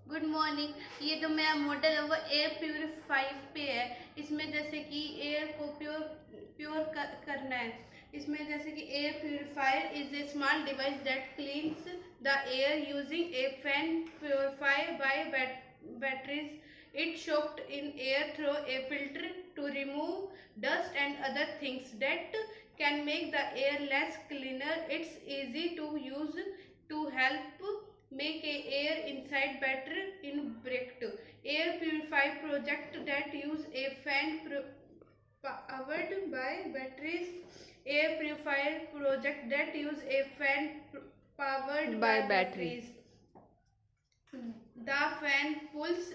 Good morning. ये जो मेरा मॉडल है वो एयर प्यूरिफायर पे है। इसमें जैसे कि एयर को प्योर करना है। इसमें जैसे कि air purifier is a small device that cleans the air using a fan purifier by batteries. It soaked in air through a filter to remove dust and other things that can make the air less cleaner. It's easy to use to help make a air inside better in breaked air purifier project that use a fan powered by batteries. Air purifier project that use a fan powered by batteries. The fan pulls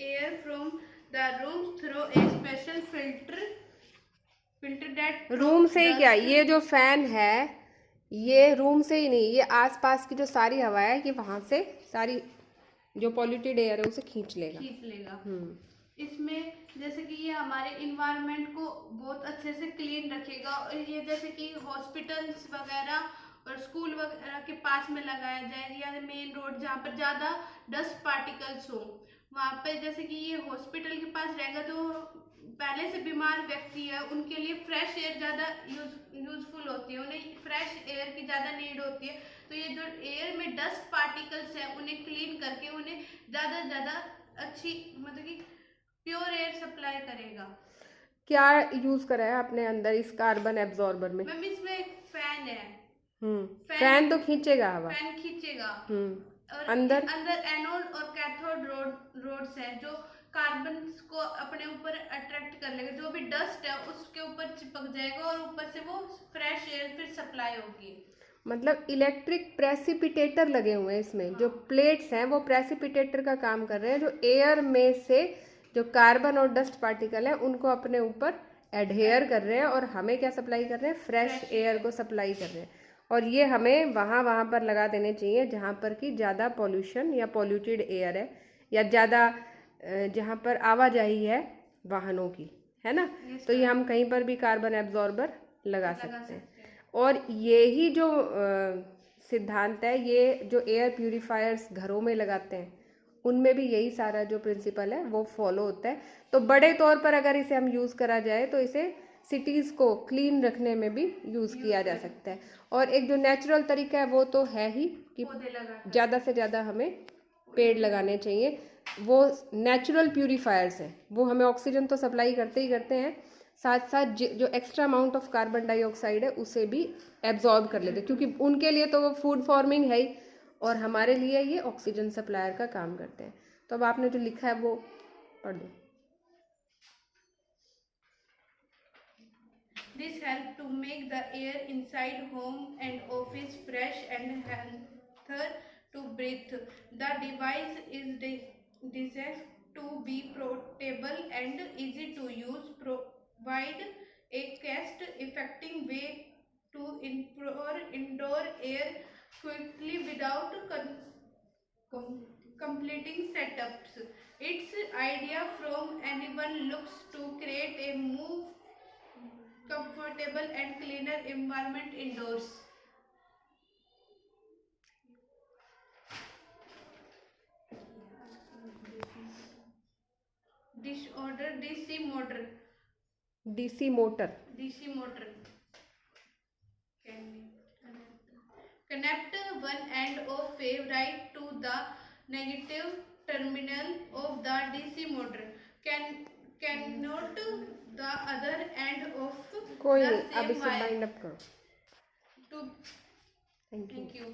air from the room through a special filter that room से ही क्या, dust. ये जो fan है ये room से ही नहीं, ये आसपास की जो सारी हवा है कि वहां से सारी जो पॉल्यूटेड एयर है उसे खींच लेगा। इसमें जैसे कि ये हमारे इन्वायरमेंट को बहुत अच्छे से क्लीन रखेगा। और ये जैसे कि हॉस्पिटल्स वगैरह और स्कूल वगैरह के पास में लगाया जाए या मेन रोड जहाँ पर ज़्यादा डस्ट पार्टिकल्स हो वहाँ पे, जैसे कि ये हॉस्पिटल के पास रहेगा तो पहले से बीमार व्यक्ति है उनके लिए फ्रेश एयर ज़्यादा यूजफुल होती है, उन्हें फ्रेश एयर की ज़्यादा नीड होती है। तो ये जो एयर में डस्ट पार्टिकल्स है उन्हें क्लीन करके उन्हें ज़्यादा से ज़्यादा अच्छी मतलब कि प्योर एयर सप्लाई करेगा। क्या यूज करा है आपने अंदर इस कार्बन एब्जॉर्बर में? मैम इसमें एक फैन है। फैन तो खींचेगा हवा। फैन खींचेगा। और अंदर एनोड और कैथोड रोड्स है जो कार्बन को अपने ऊपर अट्रैक्ट कर लेगा। जो भी डस्ट है उसके ऊपर चिपक जाएगा और ऊपर से वो फ्रेश एयर फिर सप्लाई होगी। मतलब इलेक्ट्रिक प्रेसिपिटेटर लगे हुए हैं इसमें। जो प्लेट्स हैं वो प्रेसिपिटेटर का काम कर रहे हैं, जो एयर में से जो कार्बन और डस्ट पार्टिकल है उनको अपने ऊपर एडहेयर कर रहे हैं और हमें क्या सप्लाई कर रहे हैं? फ्रेश एयर को सप्लाई कर रहे हैं। और ये हमें वहाँ पर लगा देने चाहिए जहाँ पर कि ज़्यादा पॉल्यूशन या पॉल्यूटेड एयर है या ज़्यादा जहाँ पर आवाजाही है वाहनों की, है ना। तो ये हम कहीं पर भी कार्बन एब्जॉर्बर लगा सकते हैं। और ये ही जो सिद्धांत है, ये जो एयर प्यूरिफायर्स घरों में लगाते हैं उनमें भी यही सारा जो प्रिंसिपल है वो फॉलो होता है। तो बड़े तौर पर अगर इसे हम यूज़ करा जाए तो इसे सिटीज़ को क्लीन रखने में भी यूज़ किया जा सकता है। और एक जो नेचुरल तरीका है वो तो है ही कि ज़्यादा से ज़्यादा हमें पेड़ लगाने चाहिए। वो नेचुरल प्यूरिफायर्स हैं, वो हमें ऑक्सीजन तो सप्लाई करते ही करते हैं, साथ साथ जो extra amount of carbon dioxide है उसे भी एब्जॉर्ब कर लेते हैं, क्योंकि उनके लिए तो वो फूड फार्मिंग है ही और हमारे लिए ये ऑक्सीजन सप्लायर का काम करते हैं। तो अब आपने जो लिखा है वो पढ़ दो। This help to make the air inside home and office fresh and healthier to breathe. The device is designed to be portable and easy to use, provide a cost-effective way to improve indoor air quickly without completing setups. Its idea from anyone looks to create a more comfortable and cleaner environment indoors. Disorder DC motor. DC motor. DC motor. Connect one end of wave right to the negative terminal of the DC motor. Cannot the other end of कोई the नहीं, अब same इसे wire. Bind up करो। To thank you. thank you.